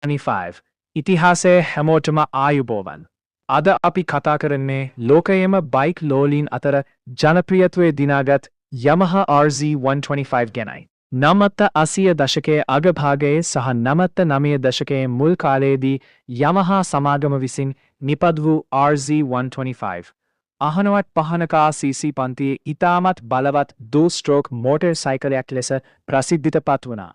25 ඉතිහාසයේ හැමෝටම ආයුබෝවන්. අද අපි කතා කරන්නේ ලෝකයේම බයික් ලෝලීන් අතර ජනප්‍රියත්වය දිනාගත් Yamaha RZ125 ගැනයි. 90 දශකයේ අගභාගයේ සහ 99 දශකයේ මුල් කාලයේදී Yamaha සමාගම විසින් නිපද වූ RZ125 අහනවත් පහනකා CC පන්තියේ ඉතාමත් බලවත් dual stroke motor සයිකලයක් ලෙස ප්‍රසිද්ධියට පත් වුණා.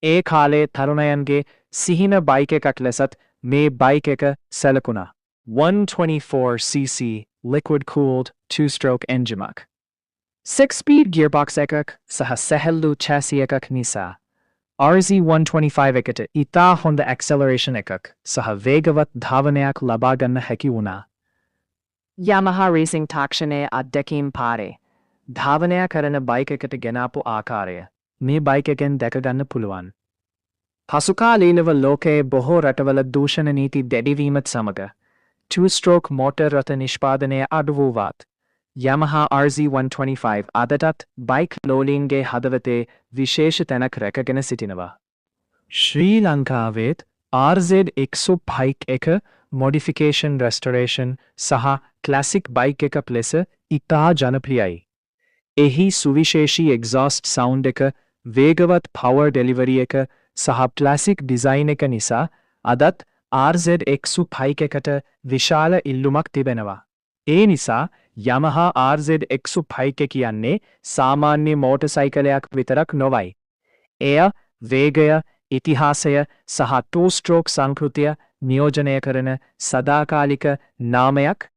ඒ කාලේ තරුණයන්ගේ සිහින බයික් එකක් ලෙසත් මේ බයික් එක සැලකුණා. 124cc liquid cooled two-stroke engine එකක්. 6-speed gearbox එකක් සහ සැහැල්ලු chassis එකක් නිසා RZ125 එකට ඉතා හොඳ acceleration එකක් සහ වේගවත් ධාවනයක් ලබා ගන්න හැකි වුණා. Yamaha Racing තාක්ෂණයේ අත්දැකීම් පාරේ ධාවනය කරන බයික් එකට ගෙනාපු ආකාරය මේ බයික් එකෙන් දැක ගන්න පුළුවන්. පසුකාලීනව ලෝකයේ බොහෝ රටවල දූෂණ නීති දැඩිවීමත් සමග two-stroke motor රථ නිෂ්පාදනය අඩු වූවත් Yamaha RZ125 අදටත් බයික් ලෝලීන්ගේ හදවතේ විශේෂ තැනක් රැකගෙන සිටිනවා. ශ්‍රී ලංකාවේත් RZ100 බයික් එක modification restoration සහ classic බයික් එකක් ලෙස ඉතා ජනප්‍රියයි. එහි සුවිශේෂී exhaust sound එක, වේගවත් power delivery එක සහ classic design එක නිසා අදත් RZ100 බයික් එකට විශාල ඉල්ලුමක් තිබෙනවා. ඒ නිසා Yamaha RZ100 බයික් එක කියන්නේ සාමාන්‍ය මෝටරසයිකලයක් විතරක් නොවයි. එය වේගය, ඉතිහාසය සහ two-stroke සංස්කෘතිය නියෝජනය කරන සදාකාලික නාමයක්